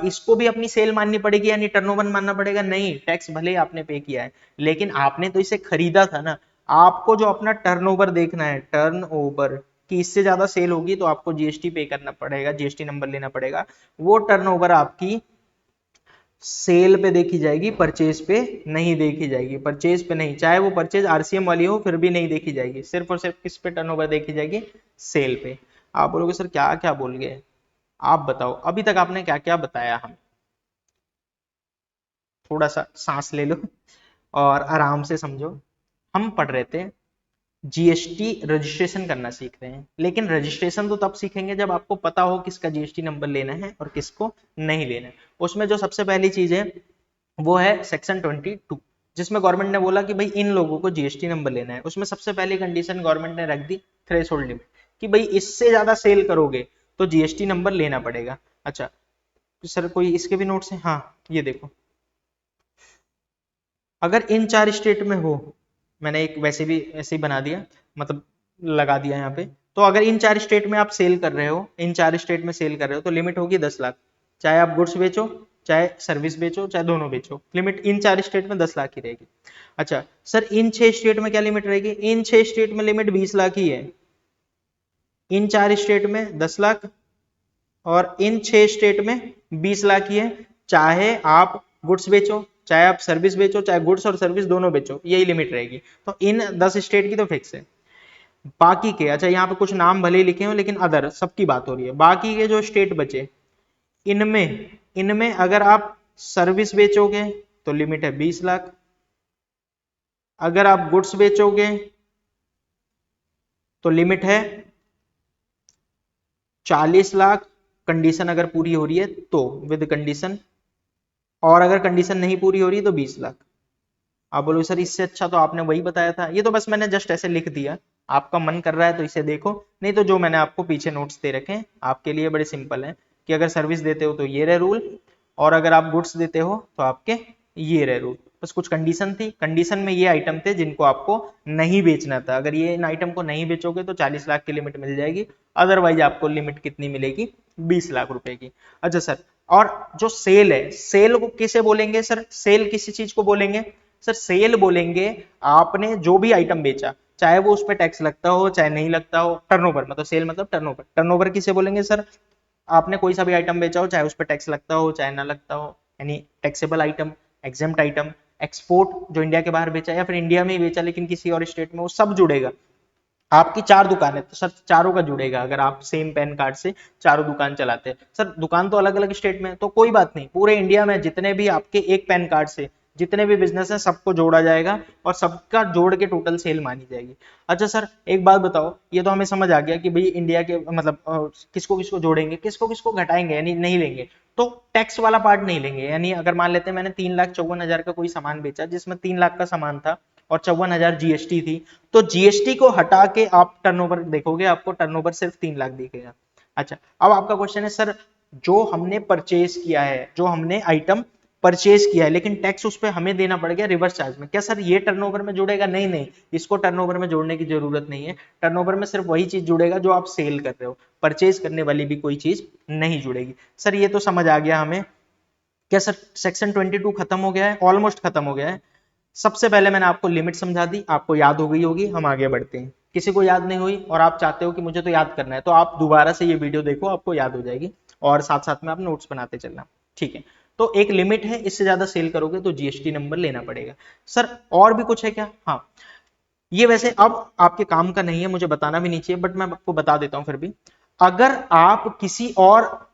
इसको भी अपनी सेल माननी पड़ेगी यानी टर्नओवर मानना पड़ेगा, नहीं, टैक्स भले ही आपने पे किया है लेकिन आपने तो इसे खरीदा था ना, आपको जो अपना टर्नओवर देखना है, टर्नओवर कि इससे ज्यादा सेल होगी तो आपको जीएसटी पे करना पड़ेगा, जीएसटी नंबर लेना पड़ेगा, वो टर्नओवर आपकी सेल पे देखी जाएगी, परचेज पे नहीं देखी जाएगी, परचेज पे नहीं, चाहे वो परचेज आरसीएम वाली हो फिर भी नहीं देखी जाएगी, सिर्फ और सिर्फ किस पे टर्नओवर देखी जाएगी, सेल पे। आप बोलोगे सर क्या क्या बोल गए, आप बताओ अभी तक आपने क्या क्या बताया, हम थोड़ा सा सांस ले लो और आराम से समझो। हम पढ़ रहे थे जीएसटी रजिस्ट्रेशन करना सीख रहे हैं, लेकिन रजिस्ट्रेशन तो तब सीखेंगे जब आपको पता हो किसका जीएसटी नंबर लेना है और किसको नहीं लेना है। उसमें जो सबसे पहली चीज है वो है सेक्शन 22, जिसमें गवर्नमेंट ने बोला कि भाई इन लोगों को जीएसटी नंबर लेना है। उसमें सबसे पहली कंडीशन गवर्नमेंट ने रख दी थ्रेशोल्ड लिमिट, कि भाई इससे ज्यादा सेल करोगे तो जीएसटी नंबर लेना पड़ेगा। अच्छा सर कोई इसके भी नोट्स हैं, हाँ ये देखो, अगर इन 4 स्टेट में हो, मैंने एक वैसे भी ऐसे ही बना दिया, मतलब लगा दिया यहाँ पे, तो अगर इन 4 स्टेट में आप सेल कर रहे हो, इन 4 स्टेट में सेल कर रहे हो तो लिमिट होगी 10 लाख, चाहे आप गुड्स बेचो चाहे सर्विस बेचो, चाहे दोनों बेचो, लिमिट इन 4 स्टेट में 10 लाख की रहेगी। अच्छा सर इन 6 स्टेट में क्या लिमिट रहेगी? इन 6 स्टेट में लिमिट 20 लाख ही है। इन 4 स्टेट में 10 लाख और इन 6 स्टेट में 20 लाख ही है। चाहे आप गुड्स बेचो, चाहे आप सर्विस बेचो, चाहे गुड्स और सर्विस दोनों बेचो, यही लिमिट रहेगी। तो इन 10 स्टेट की तो फिक्स है। बाकी के, अच्छा यहाँ पे कुछ नाम भले ही लिखे हो लेकिन अदर सबकी बात हो रही है। बाकी के जो स्टेट बचे, इनमें इनमें अगर आप सर्विस बेचोगे तो लिमिट है 20 लाख, अगर आप गुड्स बेचोगे तो लिमिट है 40 लाख, कंडीशन अगर पूरी हो रही है तो, विद कंडीशन, और अगर कंडीशन नहीं पूरी हो रही है तो 20 लाख। आप बोलो सर इससे अच्छा तो आपने वही बताया था। ये तो बस मैंने जस्ट ऐसे लिख दिया, आपका मन कर रहा है तो इसे देखो, नहीं तो जो मैंने आपको पीछे नोट्स दे रखे हैं आपके लिए बड़े सिंपल है कि अगर सर्विस देते हो तो ये रहे रूल, और अगर आप गुड्स देते हो तो आपके ये रहे रूल। बस कुछ कंडीशन थी, कंडीशन में ये आइटम थे जिनको आपको नहीं बेचना था। अगर ये इन आइटम को नहीं बेचोगे तो 40 लाख की लिमिट मिल जाएगी, अदरवाइज आपको लिमिट कितनी मिलेगी? 20 लाख रुपए की। अच्छा सर, और जो सेल है, सेल को किसे बोलेंगे सर? सेल किसी चीज को बोलेंगे सर? सेल बोलेंगे आपने जो भी आइटम बेचा, चाहे वो उस पर टैक्स लगता हो चाहे नहीं लगता हो, टर्नओवर मतलब सेल मतलब टर्नओवर। टर्नओवर किसे बोलेंगे सर? आपने कोई सा भी आइटम बेचा हो, चाहे उस पर टैक्स लगता हो चाहे ना लगता हो, यानी taxable item, exempt item, export जो इंडिया के बाहर बेचा या फिर इंडिया में ही बेचा लेकिन किसी और स्टेट में, वो सब जुड़ेगा। आपकी 4 दुकान है तो सर चारों का जुड़ेगा, अगर आप सेम पैन कार्ड से चारों दुकान चलाते हैं। सर दुकान तो अलग अलग स्टेट में, तो कोई बात नहीं, पूरे इंडिया में जितने भी आपके एक पैन कार्ड से जितने भी बिजनेस है सबको जोड़ा जाएगा और सबका जोड़ के टोटल सेल मानी जाएगी। अच्छा सर एक बात बताओ, ये तो हमें समझ आ गया कि भाई इंडिया के मतलब किसको किसको जोड़ेंगे, किसको किसको घटाएंगे, यानी नहीं लेंगे, तो टैक्स वाला पार्ट नहीं लेंगे। यानी अगर मान लेते हैं मैंने 3,54,000 का कोई सामान बेचा जिसमें 3 लाख का सामान था और 54,000 जीएसटी थी, तो जीएसटी को हटा के आप टर्नओवर देखोगे, आपको टर्नओवर सिर्फ 3 लाख दिखेगा। अच्छा अब आपका क्वेश्चन है सर जो हमने परचेज किया है, जो हमने आइटम परचेज किया है लेकिन टैक्स उस पर हमें देना पड़ गया रिवर्स चार्ज में, क्या सर ये टर्नओवर में जुड़ेगा? नहीं नहीं, इसको टर्नओवर में जोड़ने की जरूरत नहीं है। टर्नओवर में सिर्फ वही चीज जुड़ेगा जो आप सेल कर रहे हो, परचेज करने वाली भी कोई चीज नहीं जुड़ेगी। सर ये तो समझ आ गया हमें। क्या सर सेक्शन 22 खत्म हो गया है? ऑलमोस्ट खत्म हो गया है। सबसे पहले मैंने आपको लिमिट समझा दी, आपको याद हो गई होगी, हम आगे बढ़ते हैं। किसी को याद नहीं हुई और आप चाहते हो कि मुझे तो याद करना है, तो आप दोबारा से ये वीडियो देखो, आपको याद हो जाएगी और साथ साथ में आप नोट्स बनाते चलना। ठीक है, तो एक लिमिट है, इससे ज्यादा सेल करोगे तो जीएसटी नंबर लेना पड़ेगा। सर और भी कुछ है क्या? हाँ, ये वैसे अब आपके काम का नहीं है, मुझे बताना भी नहीं चाहिए, बट मैं आपको बता देता हूं फिर भी। अगर आप किसी और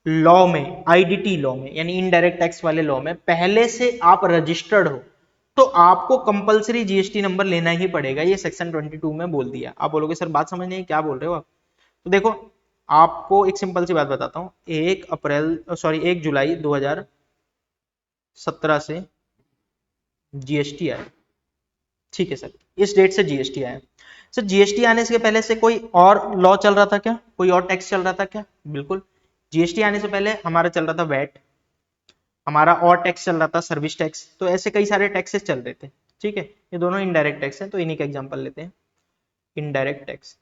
लॉ में, आईडीटी लॉ में यानी इनडायरेक्ट टैक्स वाले लॉ में पहले से आप रजिस्टर्ड हो, तो आपको कंपलसरी जीएसटी नंबर लेना ही पड़ेगा। ये सेक्शन 22 में बोल दिया। आप बोलोगे सर बात समझ नहीं, क्या बोल रहे हो आप? तो देखो आपको एक सिंपल सी बात बताता हूं, 1 जुलाई 2017 से जीएसटी आया। ठीक है सर, इस डेट से जीएसटी आया। सर जीएसटी आने से पहले से कोई और लॉ चल रहा था क्या? कोई और टैक्स चल रहा था क्या? बिल्कुल, जीएसटी आने से पहले हमारा चल रहा था वैट, हमारा और टैक्स चल रहा था सर्विस टैक्स। तो ऐसे कई सारे टैक्सेस चल रहे थे। ठीक है, ये दोनों इनडायरेक्ट टैक्स हैं, तो इन्हीं का एग्जांपल लेते हैं। इनडायरेक्ट टैक्स,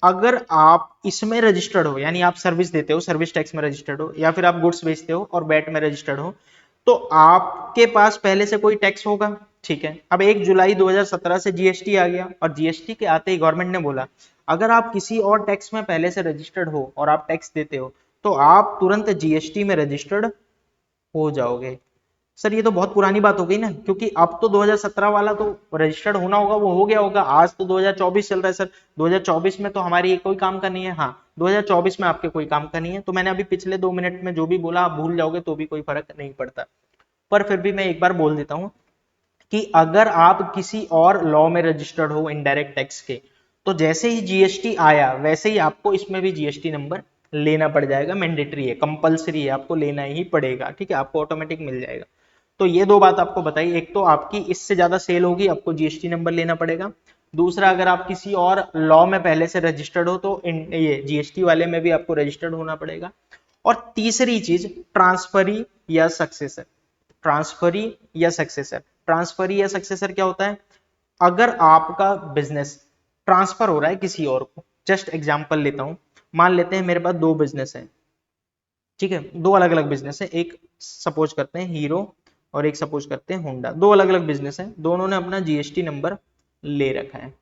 अगर आप इसमें रजिस्टर्ड हो, यानी आप सर्विस देते हो, सर्विस टैक्स में रजिस्टर्ड हो, या फिर आप गुड्स बेचते हो और वैट में रजिस्टर्ड हो, तो आपके पास पहले से कोई टैक्स होगा। ठीक है, अब 1 जुलाई 2017 से जीएसटी आ गया और जीएसटी के आते ही गवर्नमेंट ने बोला अगर आप किसी और टैक्स में पहले से रजिस्टर्ड हो और आप टैक्स देते हो तो आप तुरंत जीएसटी में रजिस्टर्ड हो जाओगे। सर ये तो बहुत पुरानी बात हो गई ना, क्योंकि अब तो 2017 वाला तो रजिस्टर्ड होना होगा वो हो गया होगा, आज तो 2024 चल रहा है। सर 2024 में तो हमारी कोई काम का नहीं है। हाँ 2024 में आपके कोई काम का नहीं है, तो मैंने अभी पिछले 2 मिनट में जो भी बोला आप भूल जाओगे तो भी कोई फर्क नहीं पड़ता। पर फिर भी मैं एक बार बोल देता हूं कि अगर आप किसी और लॉ में रजिस्टर्ड हो इनडायरेक्ट टैक्स के, तो जैसे ही जीएसटी आया वैसे ही आपको इसमें भी जीएसटी नंबर लेना पड़ जाएगा। मैंडेटरी है, कंपलसरी है, आपको लेना ही पड़ेगा। ठीक है, आपको ऑटोमेटिक मिल जाएगा। तो ये दो बात आपको बताई, एक तो आपकी इससे ज्यादा सेल होगी आपको जीएसटी नंबर लेना पड़ेगा, दूसरा अगर आप किसी और लॉ में पहले से रजिस्टर्ड हो तो ये जीएसटी वाले में भी आपको रजिस्टर्ड होना पड़ेगा। और तीसरी चीज ट्रांसफरी या सक्सेसर। ट्रांसफरी या सक्सेसर, ट्रांसफरी या सक्सेसर क्या होता है? अगर आपका बिजनेस ट्रांसफर हो रहा है किसी और को, जस्ट एग्जांपल लेता हूं, मान लेते हैं मेरे पास 2 बिजनेस हैं। ठीक है, दो अलग अलग बिजनेस है, एक सपोज करते हैं हीरो और एक सपोज करते हैं होंडा, दो अलग अलग बिजनेस है, दोनों ने अपना जीएसटी नंबर ले रखा है।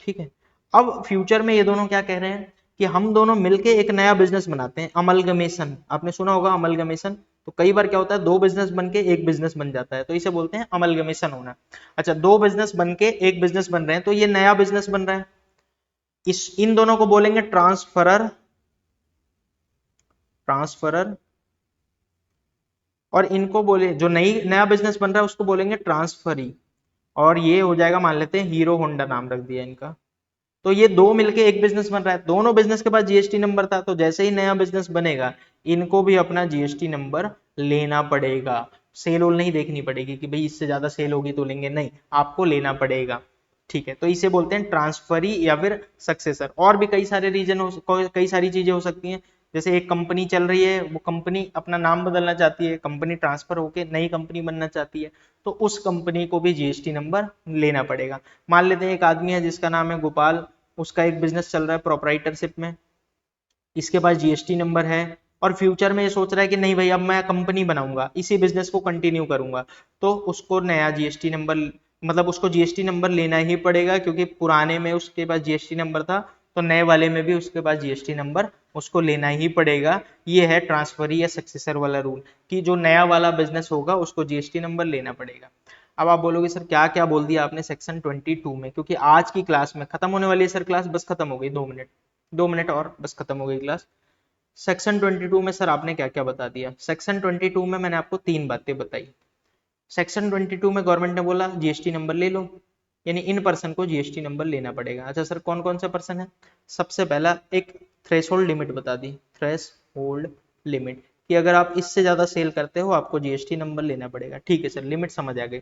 ठीक है, अब फ्यूचर में ये दोनों क्या कह रहे हैं कि हम दोनों मिलके एक नया बिजनेस बनाते हैं, अमलगमेशन, आपने सुना होगा अमलगमेशन। तो कई बार क्या होता है, दो बिजनेस बन के एक बिजनेस बन जाता है, तो इसे बोलते हैं अमलगमेशन होना। अच्छा, दो बिजनेस बन के एक बिजनेस बन रहे हैं, तो ये नया बिजनेस बन रहा है, इन दोनों को बोलेंगे ट्रांसफरर, ट्रांसफरर, और इनको बोले जो नई नया बिजनेस बन रहा है उसको बोलेंगे ट्रांसफरी। और ये हो जाएगा, मान लेते हैं हीरो होंडा नाम रख दिया इनका। तो ये दो मिलके एक बिजनेस बन रहा है, दोनों बिजनेस के पास जीएसटी नंबर था, तो जैसे ही नया बिजनेस बनेगा इनको भी अपना जीएसटी नंबर लेना पड़ेगा। सेल ओल नहीं देखनी पड़ेगी कि भाई इससे ज्यादा सेल होगी तो लेंगे, नहीं, आपको लेना पड़ेगा। ठीक है, तो इसे बोलते हैं ट्रांसफरी या फिर सक्सेसर। और भी कई सारे रीजन हो, कई सारी चीजें हो सकती हैं। जैसे एक कंपनी चल रही है, वो कंपनी अपना नाम बदलना चाहती है, कंपनी ट्रांसफर होके नई कंपनी बनना चाहती है, तो उस कंपनी को भी जीएसटी नंबर लेना पड़ेगा। मान लेते हैं एक आदमी है जिसका नाम है गोपाल, उसका एक बिजनेस चल रहा है प्रोपराइटरशिप में, इसके पास जीएसटी नंबर है, और फ्यूचर में ये सोच रहा है कि नहीं भाई अब मैं कंपनी बनाऊंगा, इसी बिजनेस को कंटिन्यू करूंगा, तो उसको नया जीएसटी नंबर, मतलब उसको जीएसटी नंबर लेना ही पड़ेगा, क्योंकि पुराने में उसके पास जीएसटी नंबर था, तो नए वाले में भी उसके पास जीएसटी नंबर उसको लेना ही पड़ेगा। ये है ट्रांसफरी या सक्सेसर वाला रूल, कि जो नया वाला बिजनेस होगा उसको जीएसटी नंबर लेना पड़ेगा। अब आप बोलोगे सर क्या क्या बोल दिया आपने सेक्शन 22 में, क्योंकि आज की क्लास में खत्म होने वाली है सर, क्लास बस खत्म हो गई, 2 मिनट, 2 मिनट और बस खत्म हो गई क्लास। सेक्शन 22 में सर आपने क्या क्या बता दिया। सेक्शन 22 में मैंने आपको तीन बातें बताई। सेक्शन 22 में गवर्नमेंट ने बोला जीएसटी नंबर ले लो, यानी इन पर्सन को जीएसटी नंबर लेना पड़ेगा। अच्छा सर कौन कौन सा पर्सन है, सबसे पहला एक थ्रेश होल्ड लिमिट बता दी, थ्रेश होल्ड लिमिट, कि अगर आप इससे ज्यादा सेल करते हो आपको जीएसटी नंबर लेना पड़ेगा। ठीक है सर, लिमिट समझ आ गई।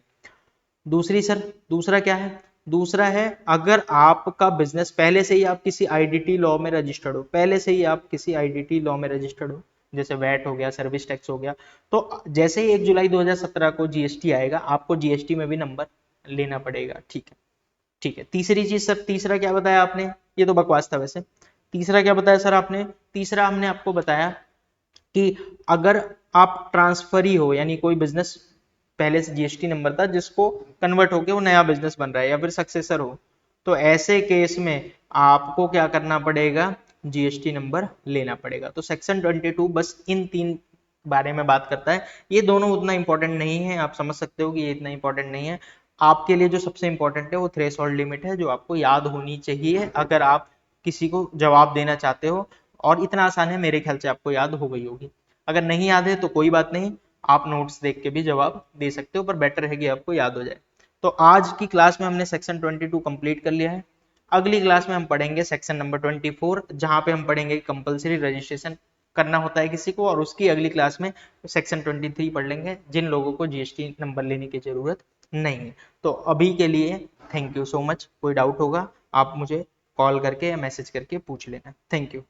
दूसरी सर, दूसरा क्या है, दूसरा है अगर आपका बिजनेस पहले से ही आप किसी आईडीटी लॉ में रजिस्टर्ड हो, पहले से ही आप किसी आईडीटी लॉ में रजिस्टर्ड हो, जैसे वैट हो गया, सर्विस टैक्स हो गया, तो जैसे ही 1 जुलाई 2017 को जीएसटी आएगा आपको जीएसटी में भी नंबर लेना पड़ेगा। ठीक है, ठीक है। तीसरी चीज सर, तीसरा क्या बताया आपने, ये तो बकवास था वैसे, तीसरा क्या बताया सर आपने, तीसरा हमने आपको बताया कि अगर आप ट्रांसफरी हो, यानी कोई बिजनेस पहले से जीएसटी नंबर था जिसको कन्वर्ट होके वो नया बिजनेस बन रहा है, या फिर सक्सेसर हो, तो ऐसे केस में आपको क्या करना पड़ेगा, जीएसटी नंबर लेना पड़ेगा। तो सेक्शन 22 बस इन तीन बारे में बात करता है। ये दोनों उतना इंपॉर्टेंट नहीं है, आप समझ सकते हो कि ये इतना इंपॉर्टेंट नहीं है। आपके लिए जो सबसे इंपॉर्टेंट है वो थ्रेशोल्ड लिमिट है, जो आपको याद होनी चाहिए अगर आप किसी को जवाब देना चाहते हो, और इतना आसान है, मेरे ख्याल से आपको याद हो गई होगी। अगर नहीं याद है तो कोई बात नहीं, आप नोट्स देख के भी जवाब दे सकते हो, पर बेटर है कि आपको याद हो जाए। तो आज की क्लास में हमने सेक्शन 22 कंप्लीट कर लिया है। अगली क्लास में हम पढ़ेंगे सेक्शन नंबर 24, जहां पे हम पढ़ेंगे कंपलसरी रजिस्ट्रेशन करना होता है किसी को, और उसकी अगली क्लास में सेक्शन 23 पढ़ लेंगे, जिन लोगों को जीएसटी नंबर लेने की जरूरत नहीं है। तो अभी के लिए थैंक यू सो मच। कोई डाउट होगा आप मुझे कॉल करके या मैसेज करके पूछ लेना। Thank you.